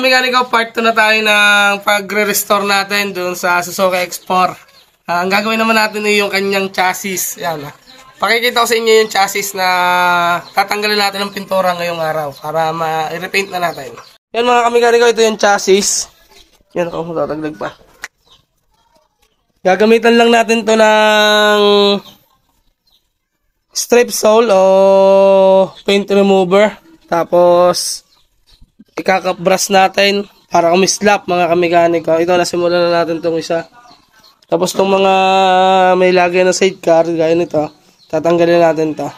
kamikaniko, part 2 na tayo ng pagre-restore natin dun sa Suzuki X4. Ang gagawin naman natin ay yung kanyang chassis. Yan. Pakikita ko sa inyo yung chassis na tatanggalin natin ng pintura ngayong araw para ma-repaint na natin. Yan mga kamikaniko, ito yung chassis. Yan ako, tatagdag pa. Gagamitan lang natin to ng strip sole o paint remover. Tapos ikakapbrush natin para kumislap mga kamikaniko. Ito, nasimulan na natin itong isa. Tapos itong mga may lagay na sidecar, gaya nito, tatanggalin natin ito.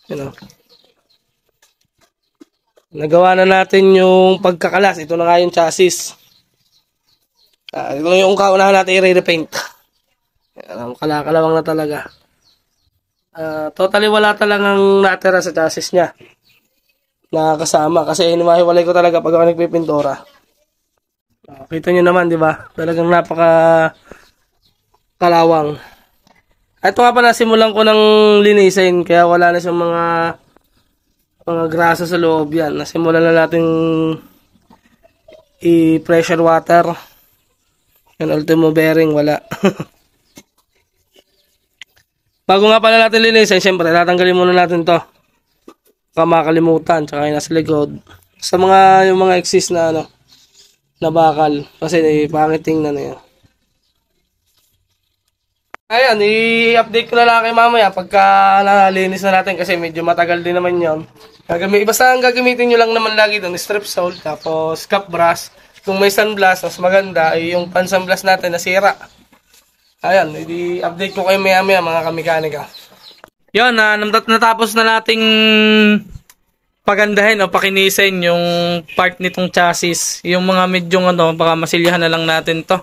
You know. Nagawa na natin yung pagkakalas. Ito na nga yung chassis. Ito yung kaunahan natin i-repaint. Kalakalawang na talaga. Totally wala talagang natira sa chassis niya. Nakakasama kasi inimahiwalay ko talaga pag ako nagpipintura. Kita nyo naman, di ba? Talagang napaka kalawang. Ito nga pala, simulan ko ng linisin kaya wala na siyang mga grasa sa loob yan. Nasimulan na natin i-pressure water. Yan, ultimo bearing, wala. Bago nga pala natin linisin, syempre, tatanggalin muna natin to. Baka makalimutan, tsaka yung nasa likod. Sa yung mga exist na na bakal. Kasi pangit tingnan na yan. Ayan, i-update ko na lang kay mamaya pagka nalinis na natin kasi medyo matagal din naman yun. Basta ang gagamitin nyo lang naman lagi doon, strip sole, tapos cap brush. Kung may sunblast, mas maganda ay yung pan-sunblast natin nasira. Ayan, i-update ko kayo maya-maya mga kamikanika. Yun, natapos na nating pagandahin o pakinisin yung part nitong chassis. Yung mga medyong baka masilyahan na lang natin to.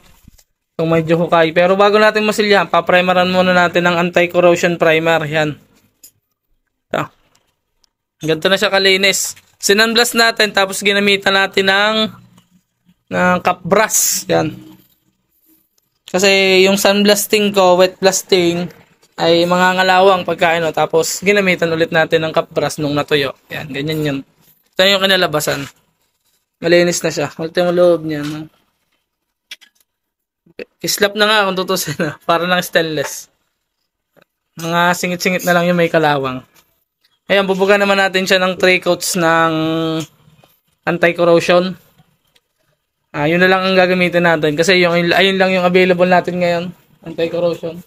Kung medyo hukay. Pero bago natin masilyahan, paprimeran muna natin ng anti-corrosion primer. Yan. So, ganito na siya kalinis. Sinunblast natin tapos ginamitan natin ng cap brush. Yan. Kasi yung sunblasting ko, wet blasting, ay mga ngalawang pagkain, tapos ginamitan ulit natin ng cap brush nung natuyo. Yan, ganyan yun. Ito yung kinalabasan. Malinis na siya. Ultimo loob niya. No? Islap na nga kung tutusin na. Para lang stainless. Mga singit-singit na lang yung may kalawang. Ayan, bubuga naman natin siya ng 3 coats ng anti-corrosion. Yun na lang ang gagamitin natin. Kasi ayun lang yung available natin ngayon. Anti-corrosion.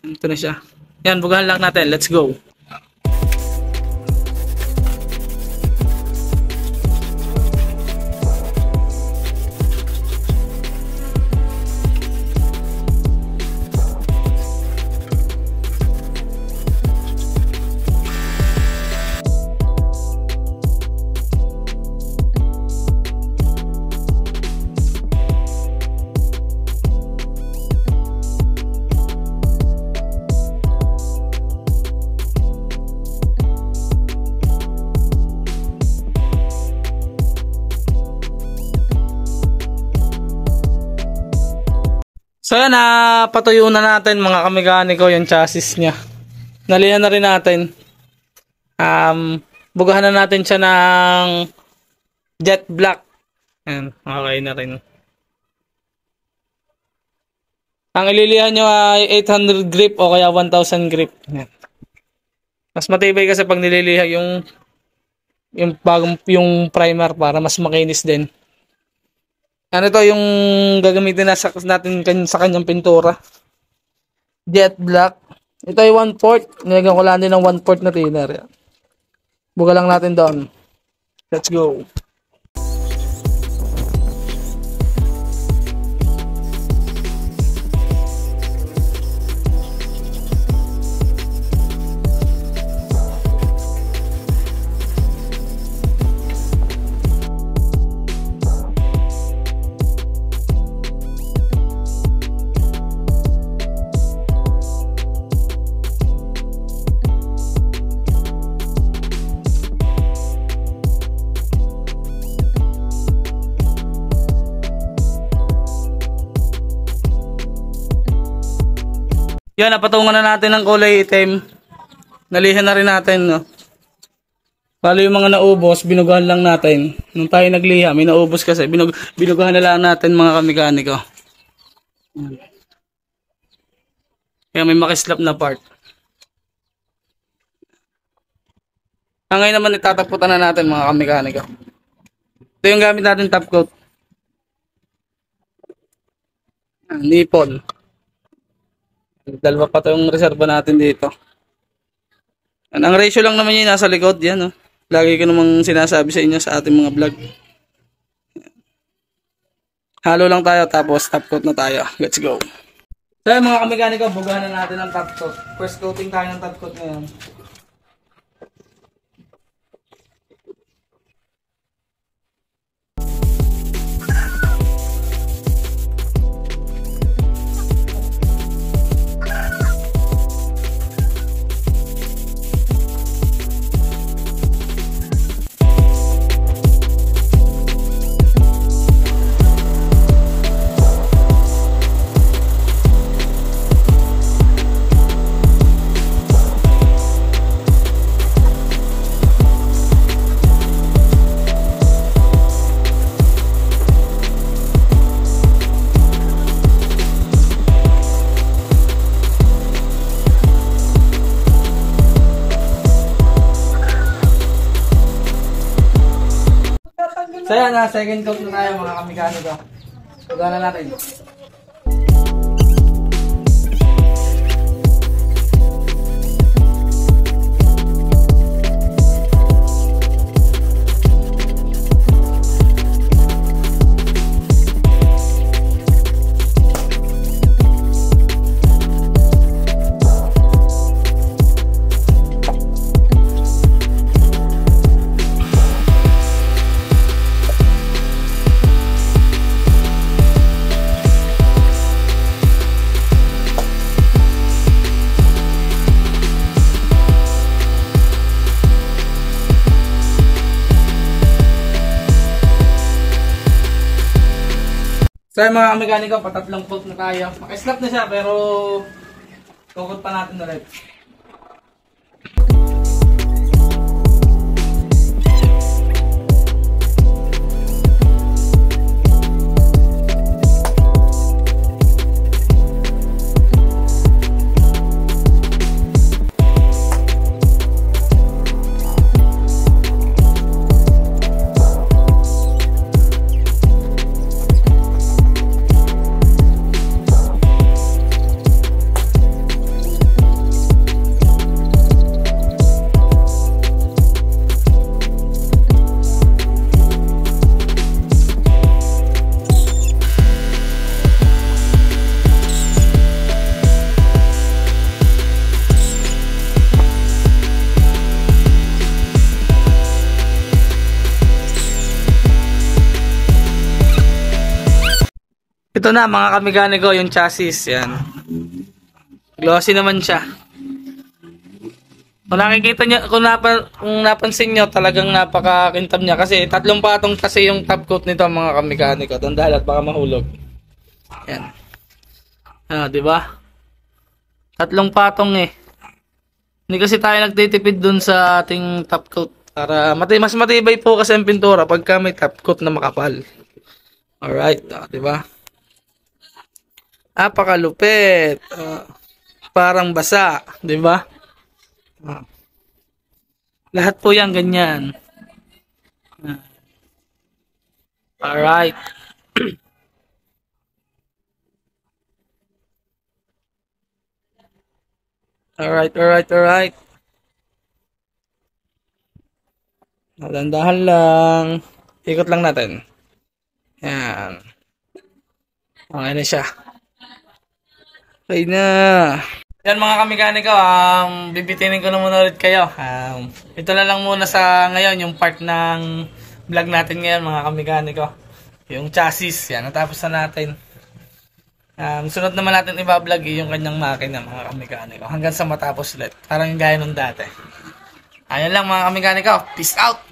Ito na siya. Yan, bugahan lang natin. Let's go. So yan, patuyo na natin mga kamikaniko yung chassis niya. Nalihan na rin natin. Bugahan na natin siya ng jet black. Yan, okay na rin. Ang ililihan nyo ay 800 grip o kaya 1000 grip. Yan. Mas matibay kasi pag nililiha yung primer para mas makinis din. Ano to yung gagamitin natin sa kanyang pintura. Jet black. Ito ay 1/4. Nilagyan ko lang din ng 1/4 na thinner. Buga lang natin doon. Let's go. Yan, napatungan na natin ng kulay itim. Nalihan na rin natin, no? Bali yung mga naubos, binugahan lang natin. Nung tayo nagliha, may naubos kasi. Binugahan na lang natin mga kamekaniko. Kaya may makislap na part. Ngayon naman itataputan na natin mga kamekaniko. Ito yung gamit natin top coat. Nippon. Dalawa pa ito yung reserva natin dito. Ang ratio lang naman yung nasa likod. Yan, oh. Lagi ko namang sinasabi sa inyo sa ating mga vlog. Halo lang tayo tapos top coat na tayo. Let's go. So yung mga kamekaniko, bugahan na natin ang top coat. First coating tayo ng top coat ngayon. So yan, second coat na tayo mga kamekaniko. Bugahan na natin. So yung mga kamekaniko, patatlong coat na tayo. Maka-slap na siya pero kukot pa natin ulit. Ito na mga kamekaniko, yung chassis. Yan. Glossy naman siya. Kung nakikita nyo, kung napansin nyo, talagang napakakintab niya. Kasi tatlong patong kasi yung top coat nito mga kamekaniko. Tandaan at baka mahulog. Yan. Diba? Tatlong patong eh. Hindi kasi tayo nagtitipid dun sa ating top coat. Para mas matibay po kasi ang pintura pagka may top coat na makapal. Alright, diba? Napakalupit. Parang basa, 'di ba? Lahat po 'yan ganyan. Alright. Alright. Dahan-dahan lang. Ikot lang natin. Yan. Okay na siya. Okay na. Yan mga kamekaniko, bibitinin ko na muna ulit kayo. Ito na lang muna sa ngayon, yung part ng vlog natin ngayon mga kamekaniko. Yung chassis, yan, natapos na natin. Sunod naman natin i-vlog yung kanyang makina mga kamekaniko. Hanggang sa matapos ulit. Parang yung gaya nung dati. Ayan lang mga kamekaniko. Peace out!